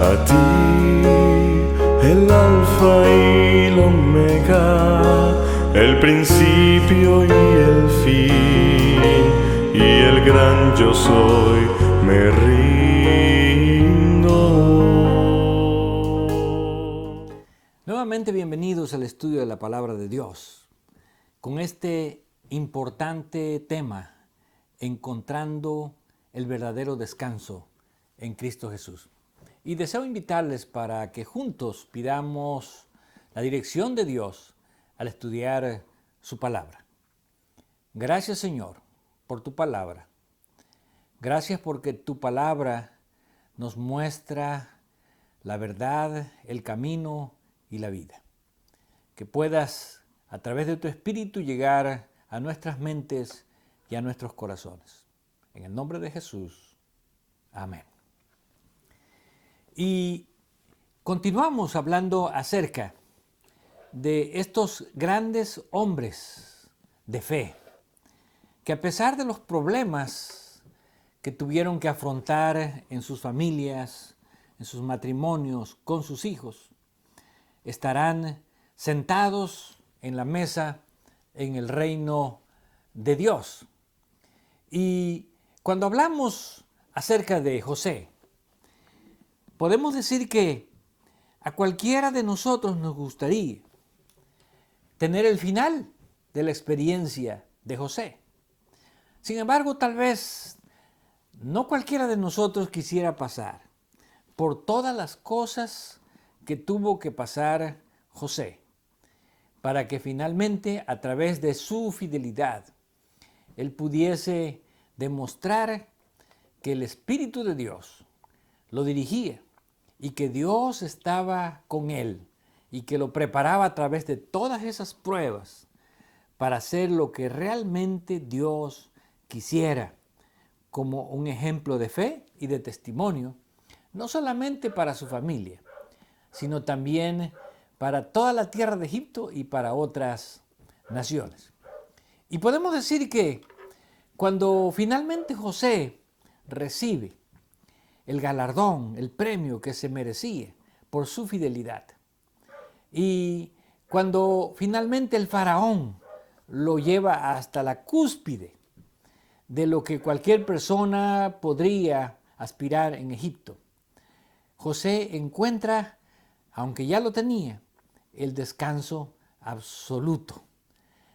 A ti, el alfa y el omega, el principio y el fin, y el gran yo soy, me rindo. Nuevamente bienvenidos al estudio de la Palabra de Dios, con este importante tema, encontrando el verdadero descanso en Cristo Jesús. Y deseo invitarles para que juntos pidamos la dirección de Dios al estudiar su palabra. Gracias, Señor, por tu palabra. Gracias porque tu palabra nos muestra la verdad, el camino y la vida. Que puedas, a través de tu Espíritu, llegar a nuestras mentes y a nuestros corazones. En el nombre de Jesús. Amén. Y continuamos hablando acerca de estos grandes hombres de fe, que a pesar de los problemas que tuvieron que afrontar en sus familias, en sus matrimonios, con sus hijos, estarán sentados en la mesa en el reino de Dios. Y cuando hablamos acerca de José, podemos decir que a cualquiera de nosotros nos gustaría tener el final de la experiencia de José. Sin embargo, tal vez no cualquiera de nosotros quisiera pasar por todas las cosas que tuvo que pasar José, para que finalmente, a través de su fidelidad, él pudiese demostrar que el Espíritu de Dios lo dirigía y que Dios estaba con él y que lo preparaba a través de todas esas pruebas para hacer lo que realmente Dios quisiera, como un ejemplo de fe y de testimonio, no solamente para su familia, sino también para toda la tierra de Egipto y para otras naciones. Y podemos decir que cuando finalmente José recibe el galardón, el premio que se merecía por su fidelidad, y cuando finalmente el faraón lo lleva hasta la cúspide de lo que cualquier persona podría aspirar en Egipto, José encuentra, aunque ya lo tenía, el descanso absoluto.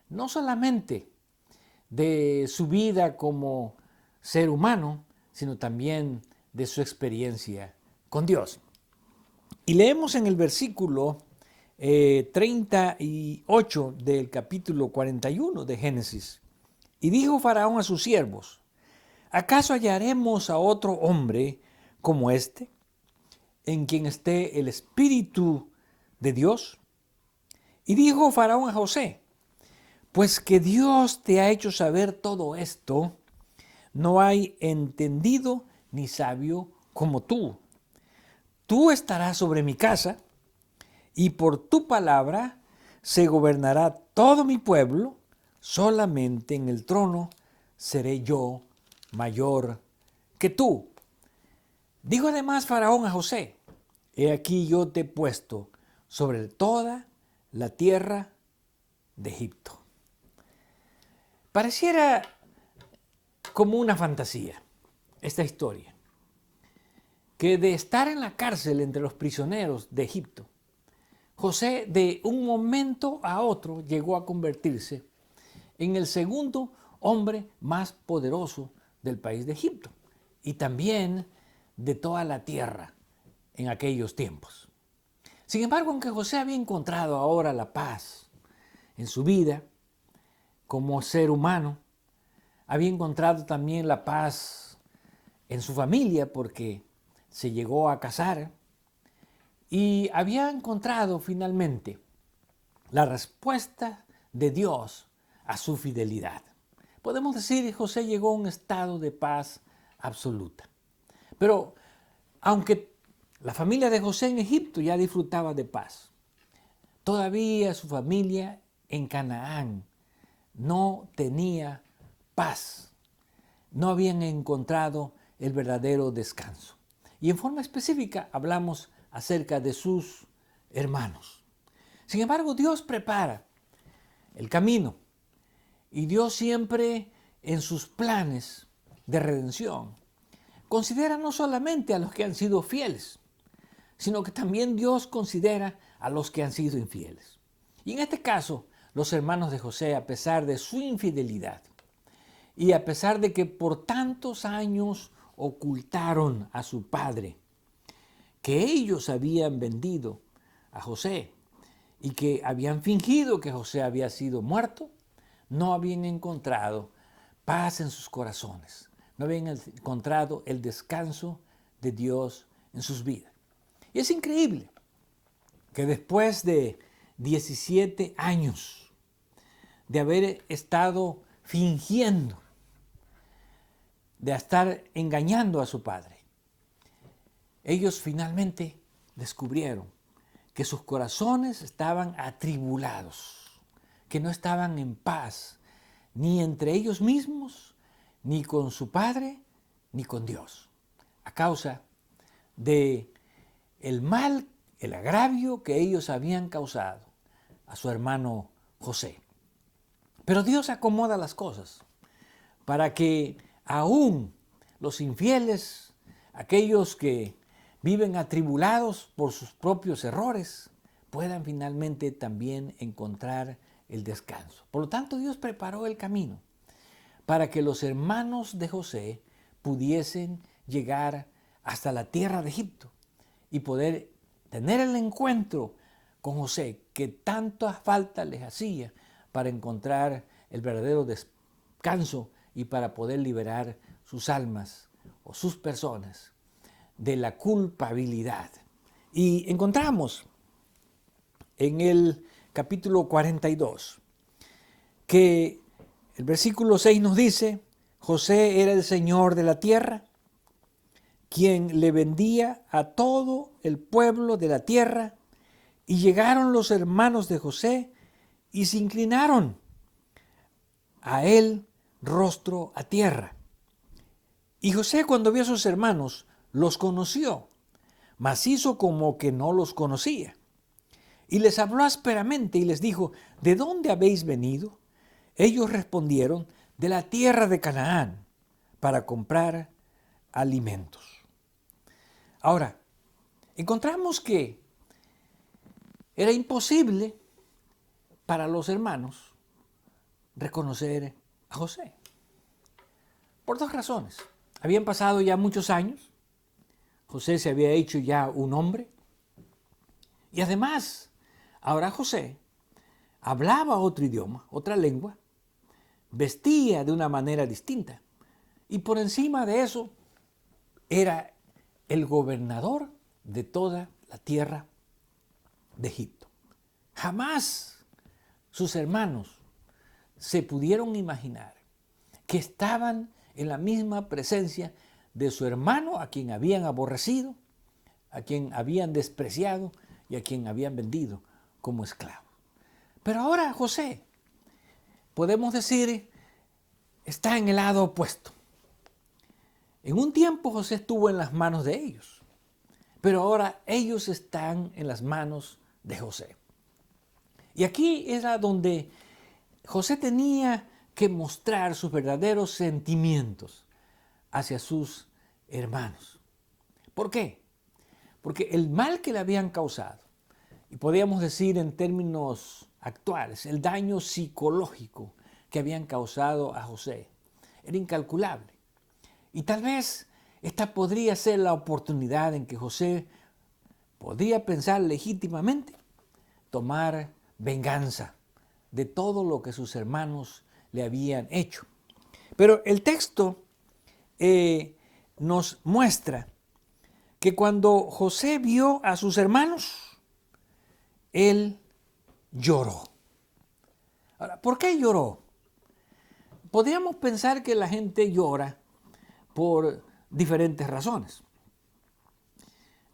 No solamente de su vida como ser humano, sino también de su experiencia con Dios. Y leemos en el versículo 38 del capítulo 41 de Génesis. Y dijo Faraón a sus siervos: ¿acaso hallaremos a otro hombre como este, en quien esté el Espíritu de Dios? Y dijo Faraón a José: pues que Dios te ha hecho saber todo esto, no hay entendido ni sabio como tú. Tú estarás sobre mi casa, y por tu palabra se gobernará todo mi pueblo, solamente en el trono seré yo mayor que tú. Dijo además Faraón a José: he aquí yo te he puesto sobre toda la tierra de Egipto. Pareciera como una fantasía esta historia, que de estar en la cárcel entre los prisioneros de Egipto, José de un momento a otro llegó a convertirse en el segundo hombre más poderoso del país de Egipto y también de toda la tierra en aquellos tiempos. Sin embargo, aunque José había encontrado ahora la paz en su vida como ser humano, había encontrado también la paz en su familia porque se llegó a casar y había encontrado finalmente la respuesta de Dios a su fidelidad. Podemos decir que José llegó a un estado de paz absoluta. Pero aunque la familia de José en Egipto ya disfrutaba de paz, todavía su familia en Canaán no tenía paz. No habían encontrado el verdadero descanso. Y en forma específica hablamos acerca de sus hermanos. Sin embargo, Dios prepara el camino y Dios siempre en sus planes de redención considera no solamente a los que han sido fieles, sino que también Dios considera a los que han sido infieles. Y en este caso, los hermanos de José, a pesar de su infidelidad y a pesar de que por tantos años ocultaron a su padre, que ellos habían vendido a José y que habían fingido que José había sido muerto, no habían encontrado paz en sus corazones, no habían encontrado el descanso de Dios en sus vidas. Y es increíble que después de 17 años de haber estado fingiendo, de estar engañando a su padre, ellos finalmente descubrieron que sus corazones estaban atribulados, que no estaban en paz, ni entre ellos mismos, ni con su padre, ni con Dios, a causa de el mal, el agravio que ellos habían causado a su hermano José. Pero Dios acomoda las cosas para que aún los infieles, aquellos que viven atribulados por sus propios errores, puedan finalmente también encontrar el descanso. Por lo tanto, Dios preparó el camino para que los hermanos de José pudiesen llegar hasta la tierra de Egipto y poder tener el encuentro con José que tanta falta les hacía para encontrar el verdadero descanso y para poder liberar sus almas o sus personas de la culpabilidad. Y encontramos en el capítulo 42 que el versículo 6 nos dice: José era el señor de la tierra, quien le vendía a todo el pueblo de la tierra, y llegaron los hermanos de José y se inclinaron a él rostro a tierra. Y José, cuando vio a sus hermanos, los conoció, mas hizo como que no los conocía. Y les habló ásperamente y les dijo: ¿de dónde habéis venido? Ellos respondieron: de la tierra de Canaán, para comprar alimentos. Ahora, encontramos que era imposible para los hermanos reconocer a José, por dos razones. Habían pasado ya muchos años, José se había hecho ya un hombre, y además, ahora José hablaba otro idioma, otra lengua, vestía de una manera distinta, y por encima de eso era el gobernador de toda la tierra de Egipto. Jamás sus hermanos se pudieron imaginar que estaban en la misma presencia de su hermano a quien habían aborrecido, a quien habían despreciado y a quien habían vendido como esclavo. Pero ahora José, podemos decir, está en el lado opuesto. En un tiempo José estuvo en las manos de ellos, pero ahora ellos están en las manos de José. Y aquí era donde José tenía que mostrar sus verdaderos sentimientos hacia sus hermanos. ¿Por qué? Porque el mal que le habían causado, y podríamos decir en términos actuales, el daño psicológico que habían causado a José, era incalculable. Y tal vez esta podría ser la oportunidad en que José podría pensar legítimamente tomar venganza de todo lo que sus hermanos le habían hecho. Pero el texto nos muestra que cuando José vio a sus hermanos, él lloró. Ahora, ¿por qué lloró? Podríamos pensar que la gente llora por diferentes razones.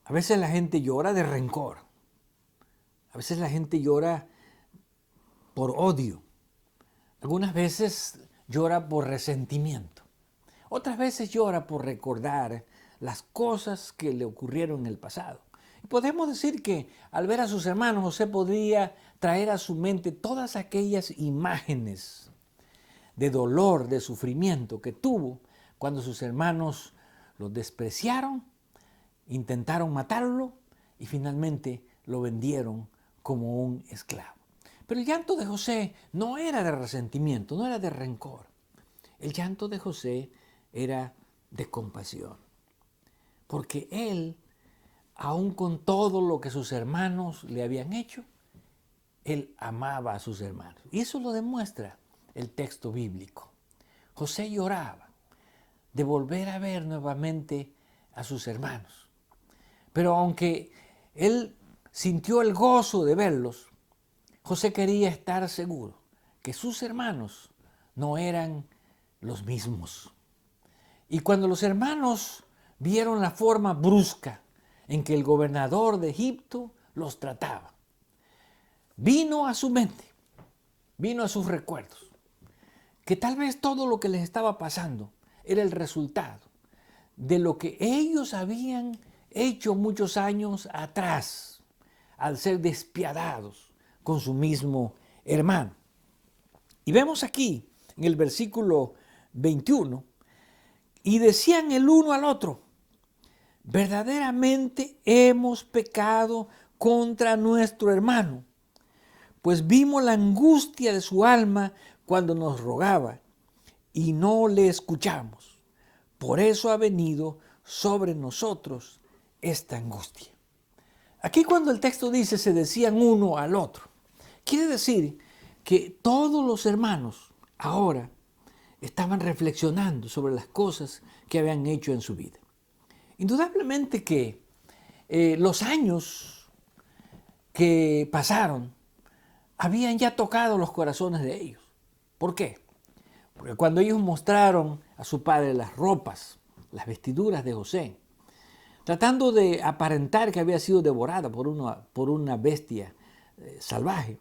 A veces la gente llora de rencor. A veces la gente llora por odio. Algunas veces llora por resentimiento. Otras veces llora por recordar las cosas que le ocurrieron en el pasado. Y podemos decir que al ver a sus hermanos, José podría traer a su mente todas aquellas imágenes de dolor, de sufrimiento que tuvo cuando sus hermanos lo despreciaron, intentaron matarlo y finalmente lo vendieron como un esclavo. Pero el llanto de José no era de resentimiento, no era de rencor. El llanto de José era de compasión. Porque él, aun con todo lo que sus hermanos le habían hecho, él amaba a sus hermanos. Y eso lo demuestra el texto bíblico. José lloraba de volver a ver nuevamente a sus hermanos. Pero aunque él sintió el gozo de verlos, José quería estar seguro que sus hermanos no eran los mismos. Y cuando los hermanos vieron la forma brusca en que el gobernador de Egipto los trataba, vino a su mente, vino a sus recuerdos, que tal vez todo lo que les estaba pasando era el resultado de lo que ellos habían hecho muchos años atrás, al ser despiadados con su mismo hermano. Y vemos aquí en el versículo 21, y decían el uno al otro: verdaderamente hemos pecado contra nuestro hermano, pues vimos la angustia de su alma cuando nos rogaba y no le escuchamos. Por eso ha venido sobre nosotros esta angustia. Aquí cuando el texto dice se decían uno al otro, quiere decir que todos los hermanos ahora estaban reflexionando sobre las cosas que habían hecho en su vida. Indudablemente que los años que pasaron habían ya tocado los corazones de ellos. ¿Por qué? Porque cuando ellos mostraron a su padre las ropas, las vestiduras de José, tratando de aparentar que había sido devorada por una bestia salvaje,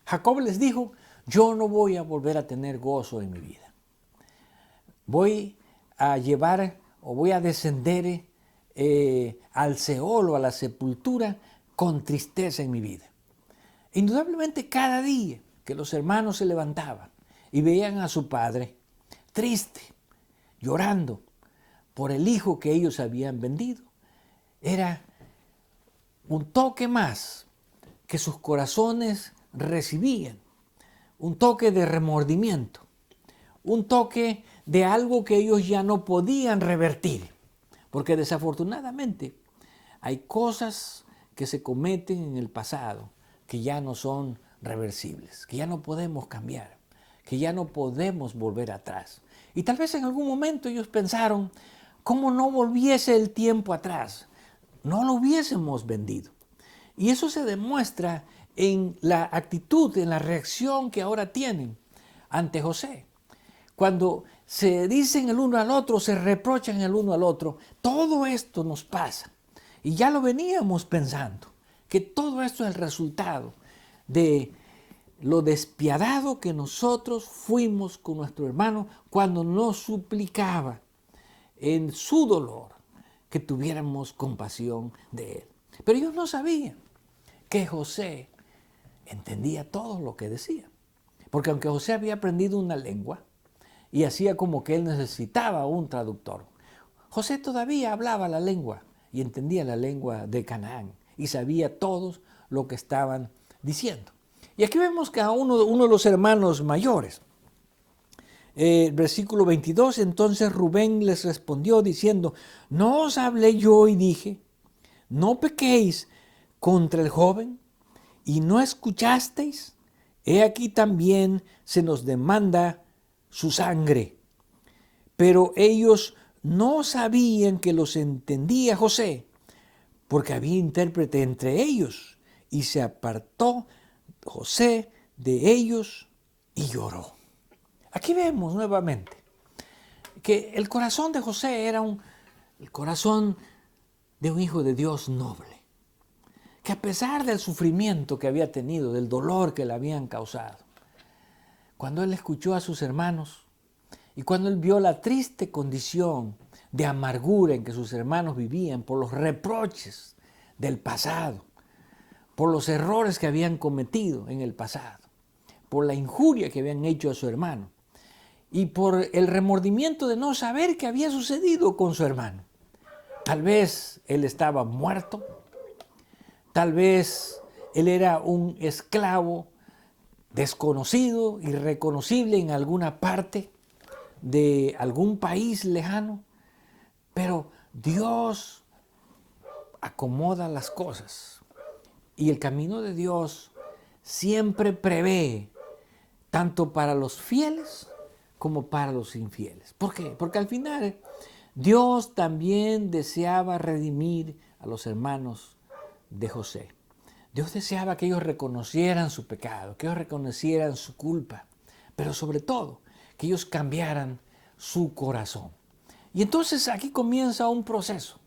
Jacob les dijo: yo no voy a volver a tener gozo en mi vida. Voy a llevar o voy a descender al Seol o a la sepultura con tristeza en mi vida. Indudablemente cada día que los hermanos se levantaban y veían a su padre triste, llorando por el hijo que ellos habían vendido, era un toque más que sus corazones recibían, un toque de remordimiento, un toque de algo que ellos ya no podían revertir, porque desafortunadamente hay cosas que se cometen en el pasado que ya no son reversibles, que ya no podemos cambiar, que ya no podemos volver atrás. Y tal vez en algún momento ellos pensaron: ¿cómo no volviese el tiempo atrás? No lo hubiésemos vendido. Y eso se demuestra en la actitud, en la reacción que ahora tienen ante José. Cuando se dicen el uno al otro, se reprochan el uno al otro, todo esto nos pasa. Y ya lo veníamos pensando, que todo esto es el resultado de lo despiadado que nosotros fuimos con nuestro hermano cuando nos suplicaba en su dolor que tuviéramos compasión de él. Pero ellos no sabían que José entendía todo lo que decía. Porque aunque José había aprendido una lengua y hacía como que él necesitaba un traductor, José todavía hablaba la lengua y entendía la lengua de Canaán y sabía todos lo que estaban diciendo. Y aquí vemos que a uno de los hermanos mayores, versículo 22, entonces Rubén les respondió diciendo: ¿no os hablé yo y dije, no pequéis contra el joven, y no escuchasteis? He aquí también se nos demanda su sangre. Pero ellos no sabían que los entendía José, porque había intérprete entre ellos, y se apartó José de ellos y lloró. Aquí vemos nuevamente que el corazón de José era el corazón de un hijo de Dios noble, que a pesar del sufrimiento que había tenido, del dolor que le habían causado, cuando él escuchó a sus hermanos y cuando él vio la triste condición de amargura en que sus hermanos vivían por los reproches del pasado, por los errores que habían cometido en el pasado, por la injuria que habían hecho a su hermano y por el remordimiento de no saber qué había sucedido con su hermano. Tal vez él estaba muerto, tal vez él era un esclavo desconocido, irreconocible en alguna parte de algún país lejano, pero Dios acomoda las cosas y el camino de Dios siempre prevé tanto para los fieles como para los infieles. ¿Por qué? Porque al final Dios también deseaba redimir a los hermanos de José. Dios deseaba que ellos reconocieran su pecado, que ellos reconocieran su culpa, pero sobre todo que ellos cambiaran su corazón. Y entonces aquí comienza un proceso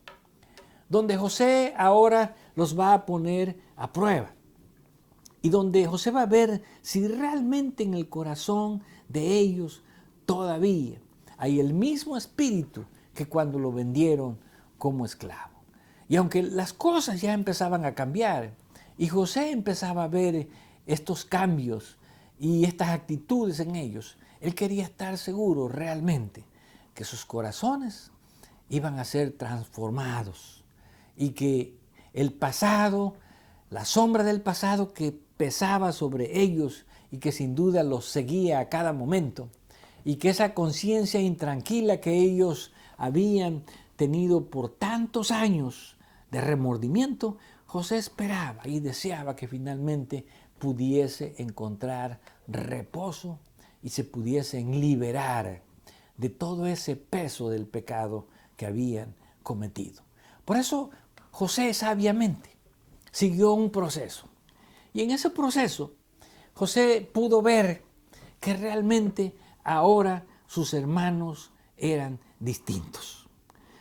donde José ahora los va a poner a prueba y donde José va a ver si realmente en el corazón de ellos todavía hay el mismo espíritu que cuando lo vendieron como esclavo. Y aunque las cosas ya empezaban a cambiar y José empezaba a ver estos cambios y estas actitudes en ellos, él quería estar seguro realmente que sus corazones iban a ser transformados y que el pasado, la sombra del pasado que pesaba sobre ellos y que sin duda los seguía a cada momento, y que esa conciencia intranquila que ellos habían tenido por tantos años de remordimiento, José esperaba y deseaba que finalmente pudiese encontrar reposo y se pudiesen liberar de todo ese peso del pecado que habían cometido. Por eso José sabiamente siguió un proceso. Y en ese proceso José pudo ver que realmente ahora sus hermanos eran distintos.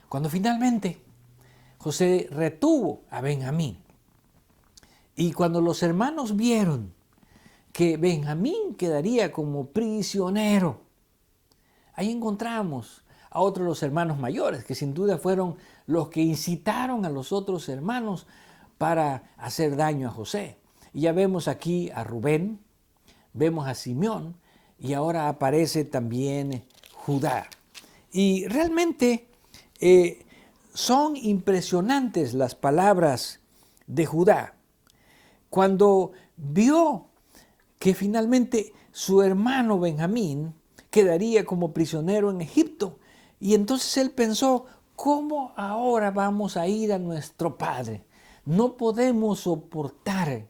Cuando finalmente José retuvo a Benjamín y cuando los hermanos vieron que Benjamín quedaría como prisionero, ahí encontramos a otros de los hermanos mayores, que sin duda fueron los que incitaron a los otros hermanos para hacer daño a José. Y ya vemos aquí a Rubén, vemos a Simeón y ahora aparece también Judá. Y realmente son impresionantes las palabras de Judá. Cuando vio que finalmente su hermano Benjamín quedaría como prisionero en Egipto, y entonces él pensó, ¿cómo ahora vamos a ir a nuestro padre? No podemos soportar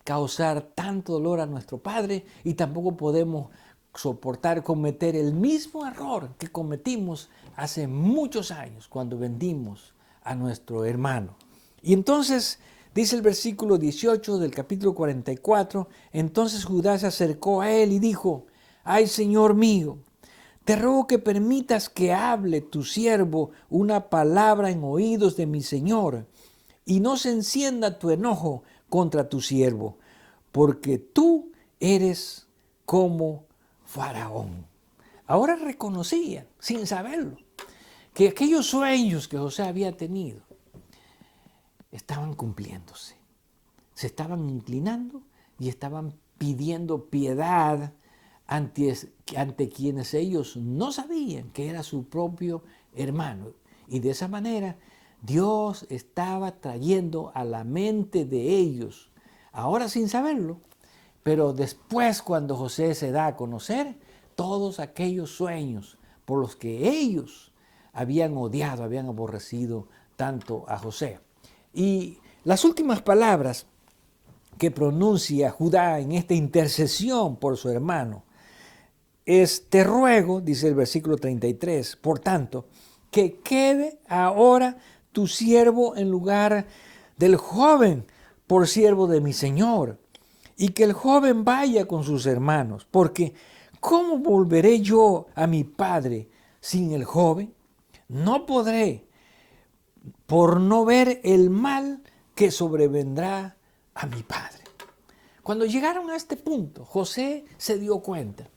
causar tanto dolor a nuestro padre y tampoco podemos soportar cometer el mismo error que cometimos hace muchos años cuando vendimos a nuestro hermano. Y entonces dice el versículo 18 del capítulo 44, entonces Judá se acercó a él y dijo, ay, Señor mío, te ruego que permitas que hable tu siervo una palabra en oídos de mi Señor y no se encienda tu enojo contra tu siervo, porque tú eres como Faraón. Ahora reconocía, sin saberlo, que aquellos sueños que José había tenido estaban cumpliéndose. Se estaban inclinando y estaban pidiendo piedad ante quienes ellos no sabían que era su propio hermano. Y de esa manera Dios estaba trayendo a la mente de ellos, ahora sin saberlo, pero después cuando José se da a conocer todos aquellos sueños por los que ellos habían odiado, habían aborrecido tanto a José. Y las últimas palabras que pronuncia Judá en esta intercesión por su hermano es, te ruego, dice el versículo 33, por tanto, que quede ahora tu siervo en lugar del joven por siervo de mi Señor, y que el joven vaya con sus hermanos, porque ¿cómo volveré yo a mi padre sin el joven? No podré, por no ver el mal que sobrevendrá a mi padre. Cuando llegaron a este punto, José se dio cuenta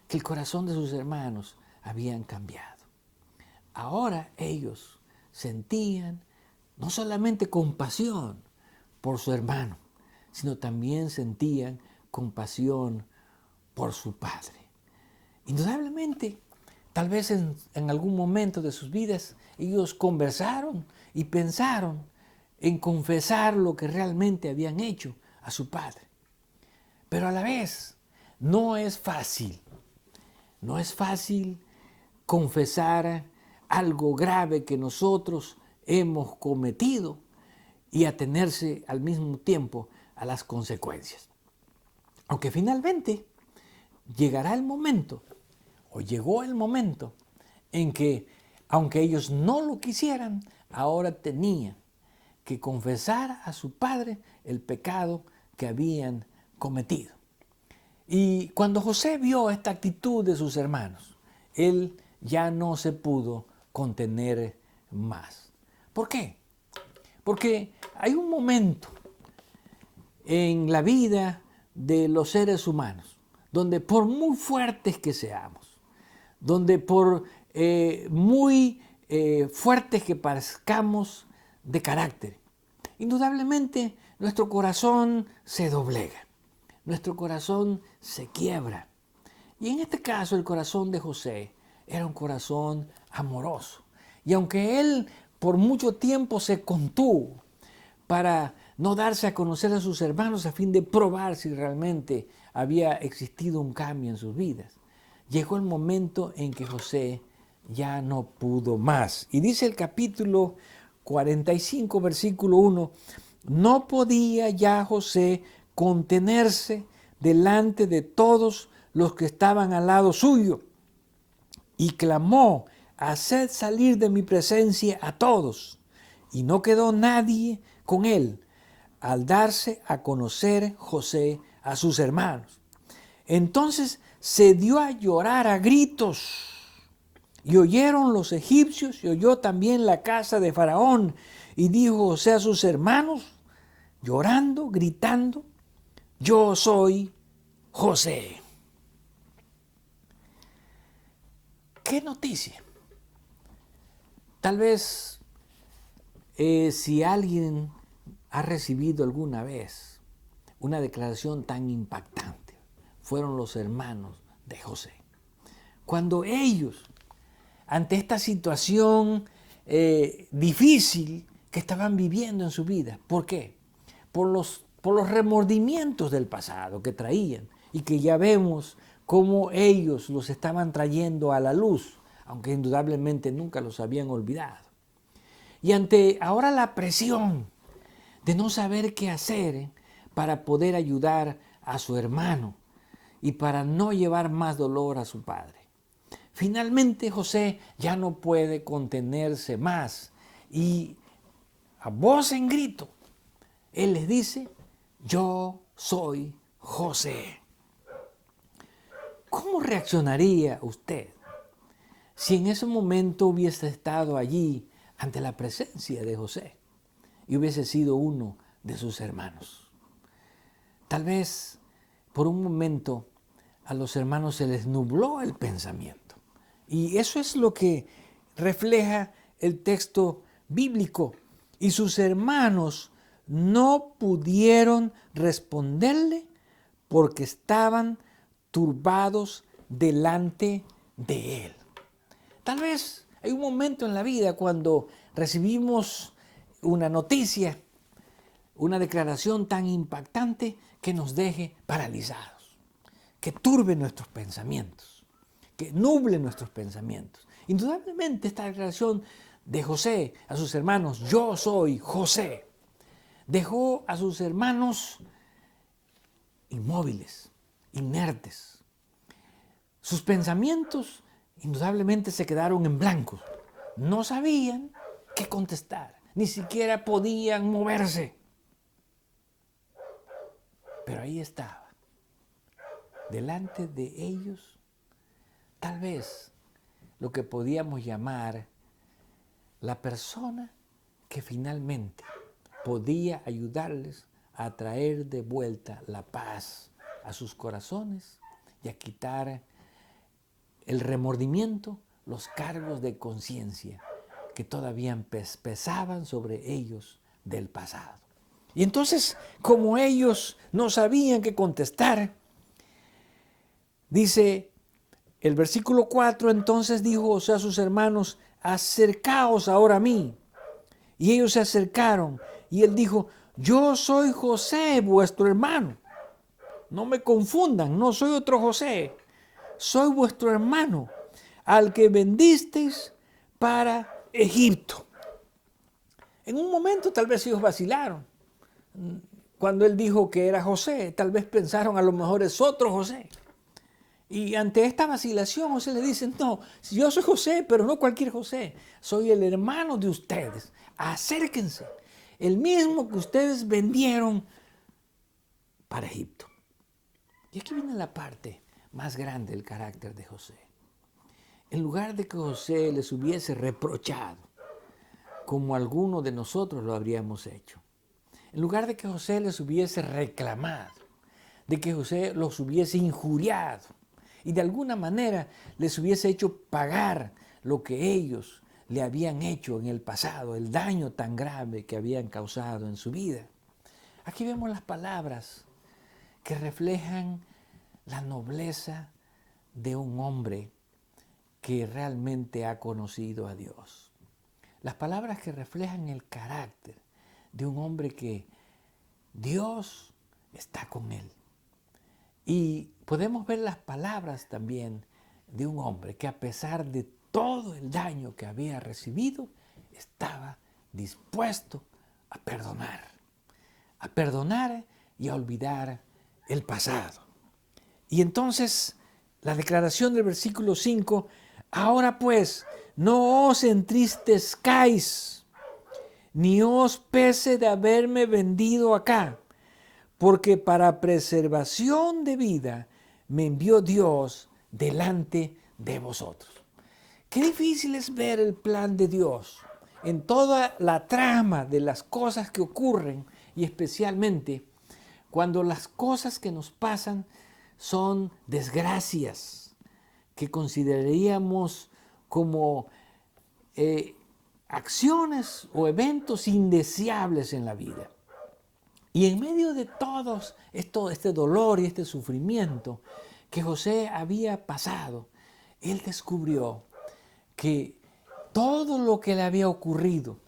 que el corazón de sus hermanos habían cambiado. ahora ellos sentían no solamente compasión por su hermano, sino también sentían compasión por su padre. Indudablemente, tal vez en algún momento de sus vidas, ellos conversaron y pensaron en confesar lo que realmente habían hecho a su padre. Pero a la vez, no es fácil confesar algo grave que nosotros hemos cometido y atenerse al mismo tiempo a las consecuencias. Aunque finalmente llegará el momento, o llegó el momento, en que, aunque ellos no lo quisieran, ahora tenían que confesar a su padre el pecado que habían cometido. Y cuando José vio esta actitud de sus hermanos, él ya no se pudo contener más. ¿Por qué? Porque hay un momento en la vida de los seres humanos donde por muy fuertes que seamos, donde por muy fuertes que parezcamos de carácter, indudablemente nuestro corazón se doblega, nuestro corazón se quiebra. Y en este caso el corazón de José era un corazón amoroso. Y aunque él por mucho tiempo se contuvo para no darse a conocer a sus hermanos a fin de probar si realmente había existido un cambio en sus vidas, llegó el momento en que José ya no pudo más. Y dice el capítulo 45, versículo 1, no podía ya José contenerse delante de todos los que estaban al lado suyo, y clamó, haced salir de mi presencia a todos. Y no quedó nadie con él al darse a conocer José a sus hermanos. Entonces se dio a llorar a gritos, y oyeron los egipcios, y oyó también la casa de Faraón, y dijo José a sus hermanos, llorando, gritando, yo soy José. ¿Qué noticia? Tal vez si alguien ha recibido alguna vez una declaración tan impactante, fueron los hermanos de José. Cuando ellos, ante esta situación difícil que estaban viviendo en su vida, ¿por qué? Por los remordimientos del pasado que traían y que ya vemos cómo ellos los estaban trayendo a la luz, aunque indudablemente nunca los habían olvidado. Y ante ahora la presión de no saber qué hacer para poder ayudar a su hermano y para no llevar más dolor a su padre, finalmente José ya no puede contenerse más y a voz en grito, él les dice, yo soy José. ¿Cómo reaccionaría usted si en ese momento hubiese estado allí ante la presencia de José y hubiese sido uno de sus hermanos? Tal vez por un momento a los hermanos se les nubló el pensamiento. Y eso es lo que refleja el texto bíblico. Y sus hermanos no pudieron responderle porque estaban turbados delante de él. Tal vez hay un momento en la vida cuando recibimos una noticia, una declaración tan impactante que nos deje paralizados, que turbe nuestros pensamientos, que nuble nuestros pensamientos. Indudablemente esta declaración de José a sus hermanos, yo soy José, dejó a sus hermanos inmóviles, inertes. Sus pensamientos indudablemente se quedaron en blanco. No sabían qué contestar, ni siquiera podían moverse. Pero ahí estaba, delante de ellos, tal vez lo que podíamos llamar la persona que finalmente podía ayudarles a traer de vuelta la paz a sus corazones y a quitar el remordimiento los cargos de conciencia que todavía pesaban sobre ellos del pasado. Y entonces, como ellos no sabían qué contestar, dice el versículo 4, entonces dijo José a sus hermanos, acercaos ahora a mí. Y ellos se acercaron y él dijo, yo soy José, vuestro hermano. No me confundan, no soy otro José. Soy vuestro hermano, al que vendisteis para Egipto. En un momento tal vez ellos vacilaron. Cuando él dijo que era José, tal vez pensaron a lo mejor es otro José. Y ante esta vacilación José le dice, no, yo soy José, pero no cualquier José. Soy el hermano de ustedes. Acérquense. El mismo que ustedes vendieron para Egipto. Y aquí viene la parte más grande del carácter de José. En lugar de que José les hubiese reprochado, como alguno de nosotros lo habríamos hecho, en lugar de que José les hubiese reclamado, de que José los hubiese injuriado y de alguna manera les hubiese hecho pagar lo que ellos le habían hecho en el pasado, el daño tan grave que habían causado en su vida. Aquí vemos las palabras que reflejan la nobleza de un hombre que realmente ha conocido a Dios. Las palabras que reflejan el carácter de un hombre que Dios está con él. Y podemos ver las palabras también de un hombre que a pesar de todo el daño que había recibido, estaba dispuesto a perdonar y a olvidar el pasado. Y entonces la declaración del versículo 5, ahora pues, no os entristezcáis, ni os pese de haberme vendido acá, porque para preservación de vida me envió Dios delante de vosotros. Qué difícil es ver el plan de Dios en toda la trama de las cosas que ocurren y especialmente cuando las cosas que nos pasan son desgracias que consideraríamos como acciones o eventos indeseables en la vida. Y en medio de todo este dolor y este sufrimiento que José había pasado, él descubrió que todo lo que le había ocurrido,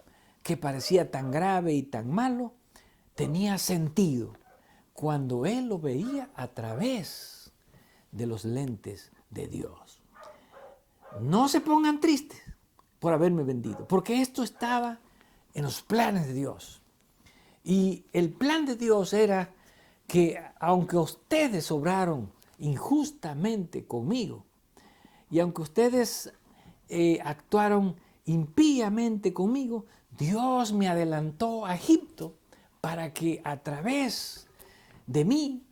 que parecía tan grave y tan malo, tenía sentido cuando él lo veía a través de los lentes de Dios. No se pongan tristes por haberme vendido, porque esto estaba en los planes de Dios. Y el plan de Dios era que aunque ustedes obraron injustamente conmigo, y aunque ustedes actuaron impíamente conmigo, Dios me adelantó a Egipto para que a través de mí,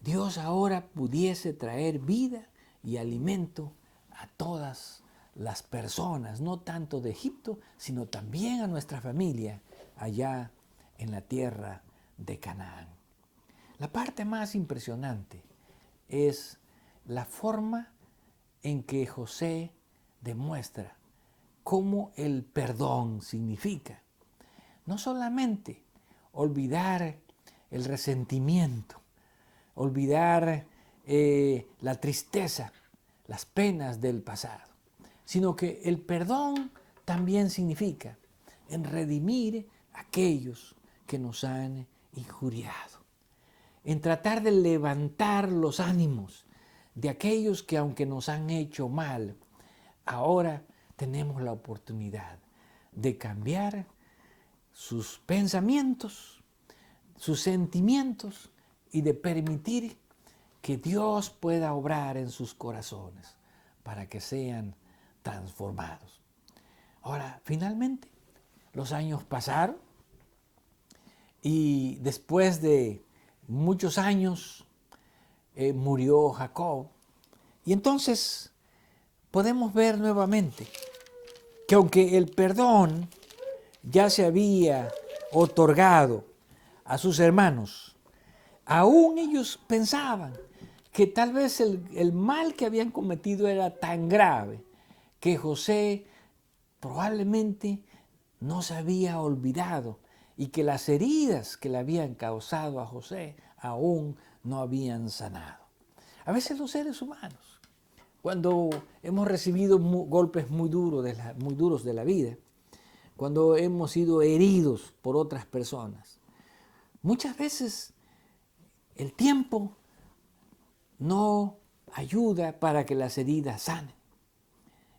Dios ahora pudiese traer vida y alimento a todas las personas, no tanto de Egipto, sino también a nuestra familia allá en la tierra de Canaán. La parte más impresionante es la forma en que José demuestra cómo el perdón significa no solamente olvidar el resentimiento, olvidar la tristeza, las penas del pasado, sino que el perdón también significa en redimir a aquellos que nos han injuriado, en tratar de levantar los ánimos de aquellos que aunque nos han hecho mal, ahora tenemos la oportunidad de cambiar sus pensamientos, sus sentimientos y de permitir que Dios pueda obrar en sus corazones para que sean transformados. Ahora, finalmente, los años pasaron y después de muchos años murió Jacob. Y entonces podemos ver nuevamente que aunque el perdón ya se había otorgado a sus hermanos, aún ellos pensaban que tal vez el mal que habían cometido era tan grave que José probablemente no se había olvidado y que las heridas que le habían causado a José aún no habían sanado. A veces los seres humanos, cuando hemos recibido golpes muy duros de la vida, cuando hemos sido heridos por otras personas, muchas veces el tiempo no ayuda para que las heridas sanen.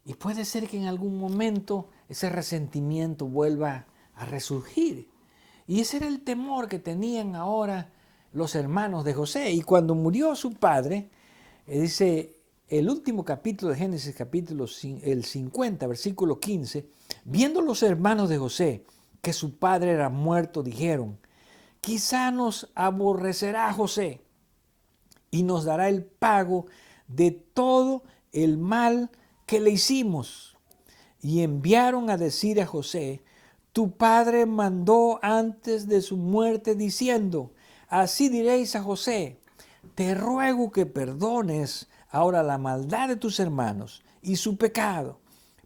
Y puede ser que en algún momento ese resentimiento vuelva a resurgir. Y ese era el temor que tenían ahora los hermanos de José. Y cuando murió su padre, dice el último capítulo de Génesis, capítulo el 50, versículo 15, viendo los hermanos de José que su padre era muerto, dijeron, quizá nos aborrecerá José y nos dará el pago de todo el mal que le hicimos. Y enviaron a decir a José, tu padre mandó antes de su muerte diciendo, así diréis a José, te ruego que perdones ahora la maldad de tus hermanos y su pecado,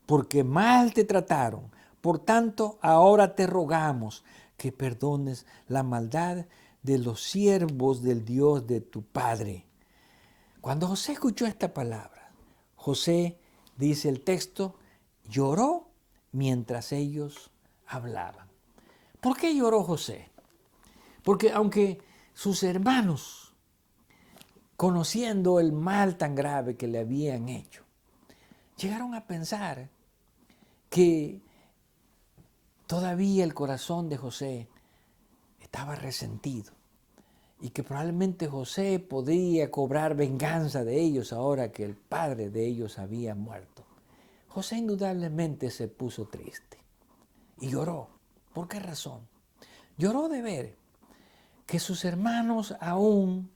porque mal te trataron. Por tanto, ahora te rogamos que perdones la maldad de los siervos del Dios de tu padre. Cuando José escuchó esta palabra, José, dice el texto, lloró mientras ellos hablaban. ¿Por qué lloró José? Porque aunque sus hermanos, conociendo el mal tan grave que le habían hecho, llegaron a pensar que todavía el corazón de José estaba resentido y que probablemente José podría cobrar venganza de ellos ahora que el padre de ellos había muerto. José indudablemente se puso triste y lloró. ¿Por qué razón? Lloró de ver que sus hermanos aún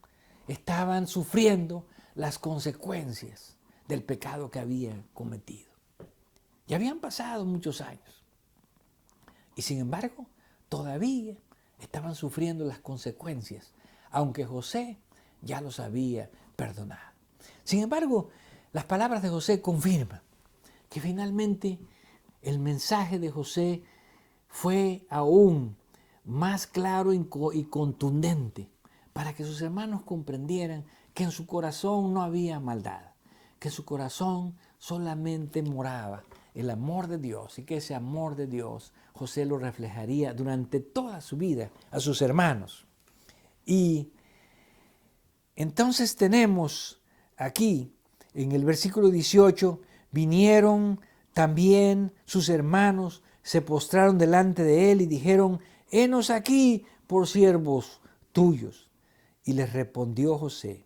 estaban sufriendo las consecuencias del pecado que habían cometido. Ya habían pasado muchos años y sin embargo todavía estaban sufriendo las consecuencias, aunque José ya los había perdonado. Sin embargo, las palabras de José confirman que finalmente el mensaje de José fue aún más claro y contundente para que sus hermanos comprendieran que en su corazón no había maldad, que en su corazón solamente moraba el amor de Dios y que ese amor de Dios José lo reflejaría durante toda su vida a sus hermanos. Y entonces tenemos aquí en el versículo 18, vinieron también sus hermanos, se postraron delante de él y dijeron, henos aquí por siervos tuyos. Y les respondió José,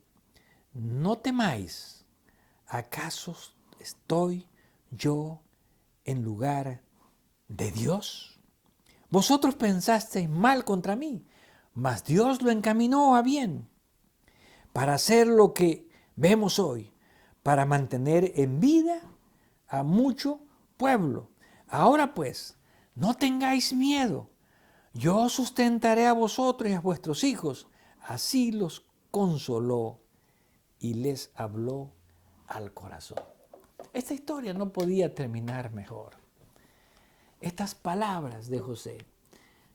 no temáis, ¿acaso estoy yo en lugar de Dios? Vosotros pensasteis mal contra mí, mas Dios lo encaminó a bien, para hacer lo que vemos hoy, para mantener en vida a mucho pueblo. Ahora pues, no tengáis miedo, yo sustentaré a vosotros y a vuestros hijos. Así los consoló y les habló al corazón. Esta historia no podía terminar mejor. Estas palabras de José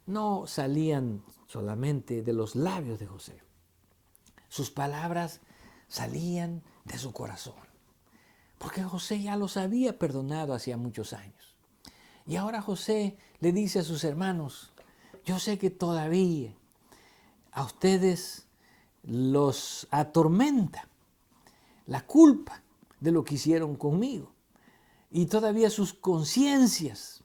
no salían solamente de los labios de José. Sus palabras salían de su corazón. Porque José ya los había perdonado hacía muchos años. Y ahora José le dice a sus hermanos, yo sé que todavía a ustedes los atormenta la culpa de lo que hicieron conmigo. Y todavía sus conciencias,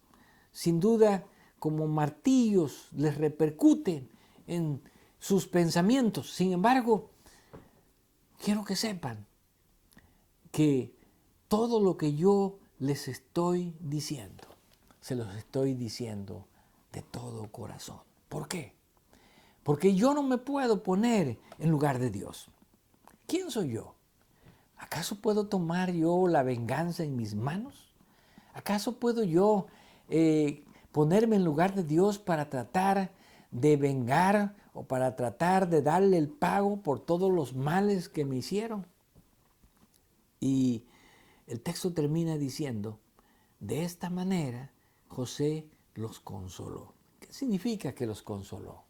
sin duda, como martillos, les repercuten en sus pensamientos. Sin embargo, quiero que sepan que todo lo que yo les estoy diciendo, se los estoy diciendo de todo corazón. ¿Por qué? Porque yo no me puedo poner en lugar de Dios. ¿Quién soy yo? ¿Acaso puedo tomar yo la venganza en mis manos? ¿Acaso puedo yo ponerme en lugar de Dios para tratar de vengar o para tratar de darle el pago por todos los males que me hicieron? Y el texto termina diciendo De esta manera, José los consoló. ¿Qué significa que los consoló?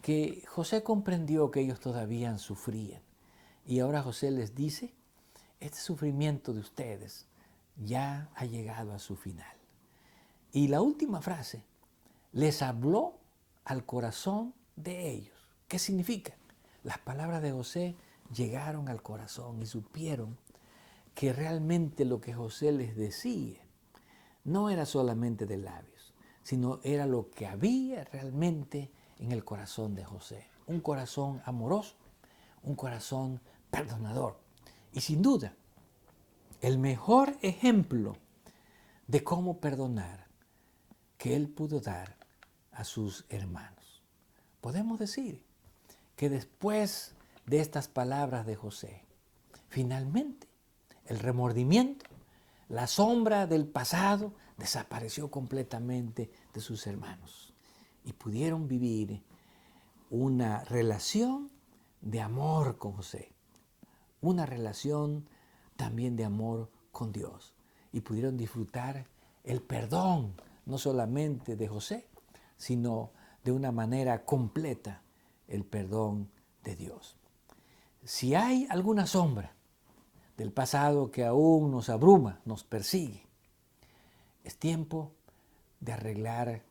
Que José comprendió que ellos todavía sufrían. Y ahora José les dice, este sufrimiento de ustedes ya ha llegado a su final. Y la última frase, les habló al corazón de ellos. ¿Qué significa? Las palabras de José llegaron al corazón y supieron que realmente lo que José les decía no era solamente de labios, sino era lo que había realmente en el corazón de José. Un corazón amoroso, un corazón perdonador. Y sin duda, el mejor ejemplo de cómo perdonar que él pudo dar a sus hermanos. Podemos decir que después de estas palabras de José, finalmente el remordimiento, la sombra del pasado desapareció completamente de sus hermanos y pudieron vivir una relación de amor con José, una relación también de amor con Dios y pudieron disfrutar el perdón no solamente de José, sino de una manera completa el perdón de Dios. Si hay alguna sombra del pasado que aún nos abruma, nos persigue, es tiempo de arreglar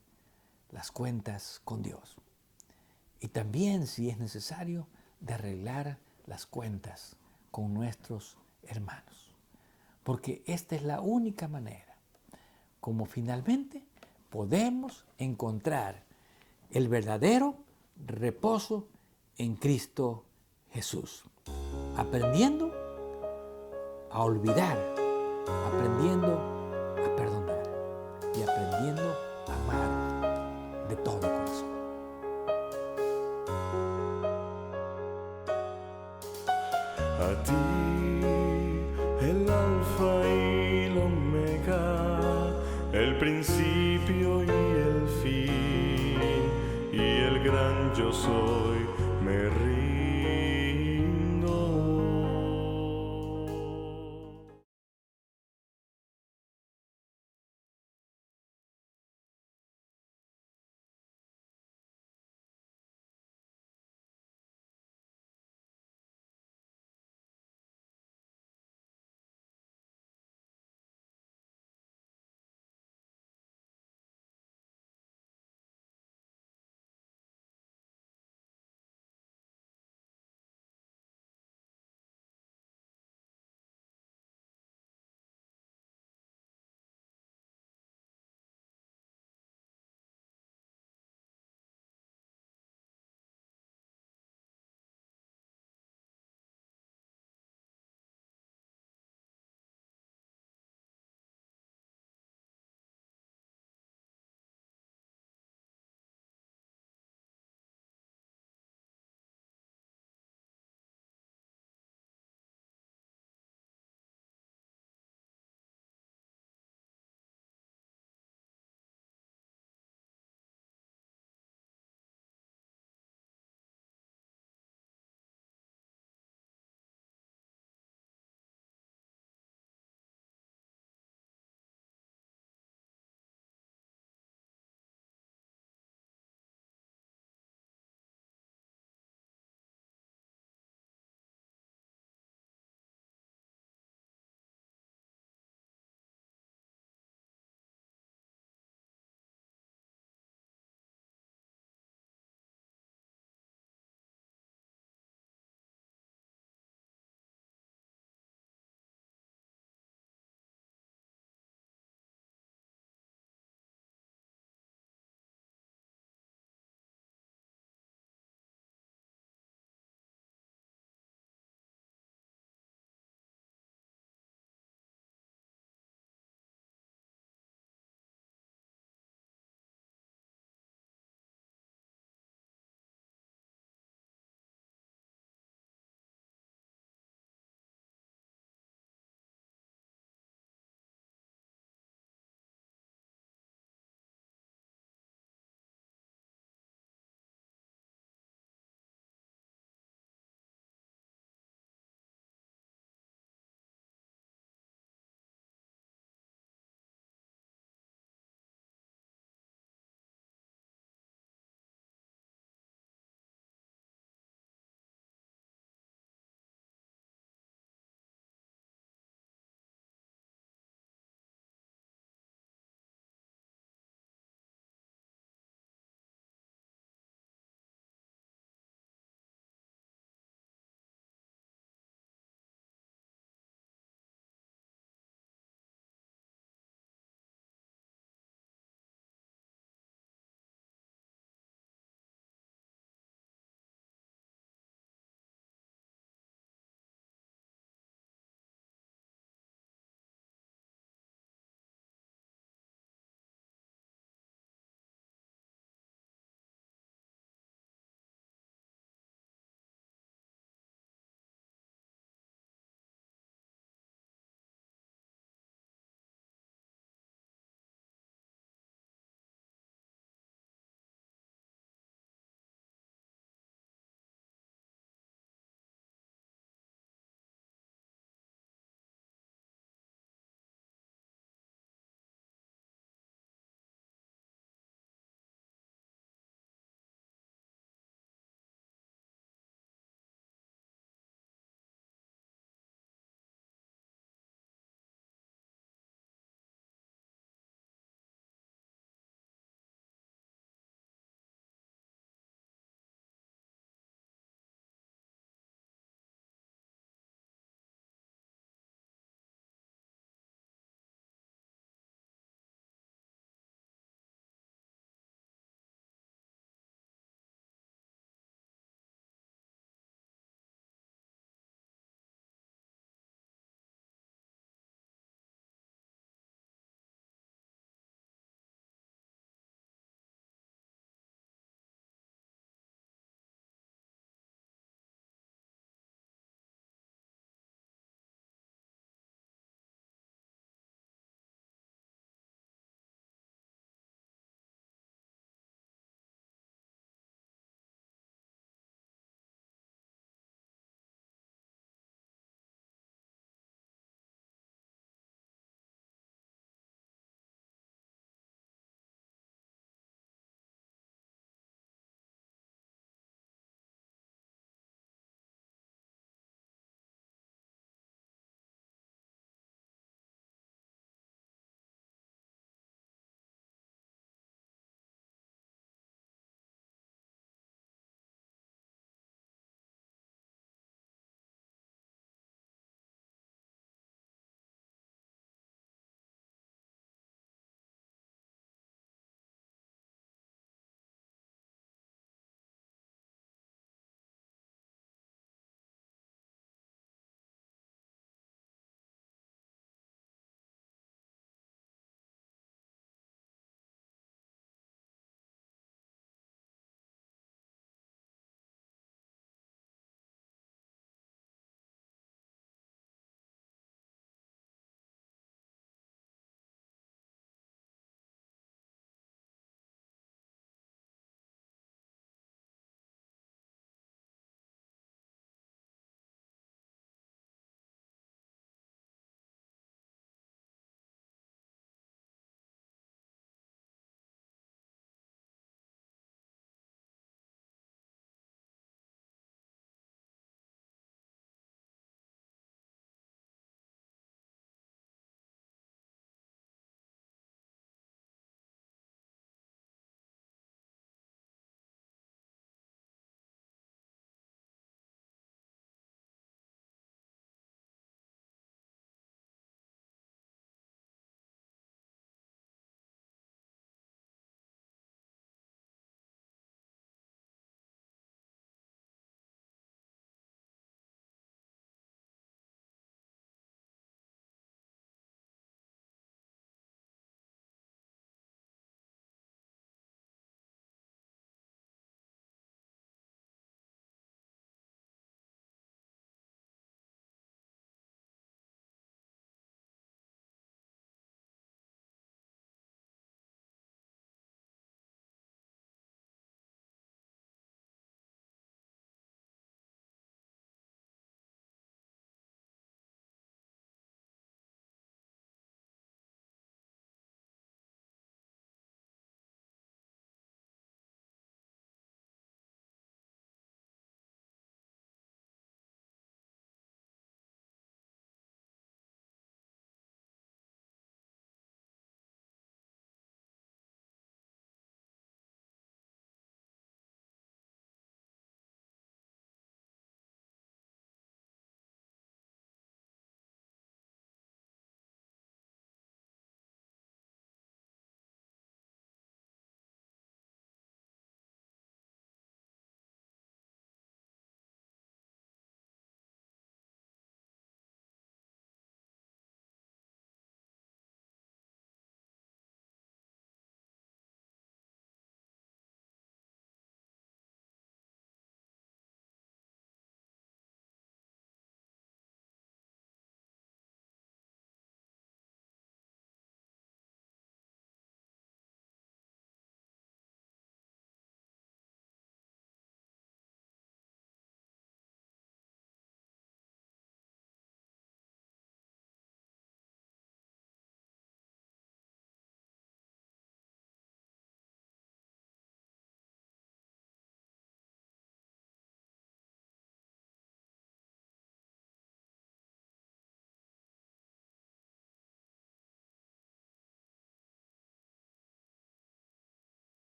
las cuentas con Dios. Y también, si es necesario, de arreglar las cuentas con nuestros hermanos. Porque esta es la única manera como finalmente podemos encontrar el verdadero reposo en Cristo Jesús. Aprendiendo a olvidar, aprendiendo a perdonar y aprendiendo a amar de todo corazón. A ti, el alfa y el omega, el principio y el fin, y el gran yo soy, me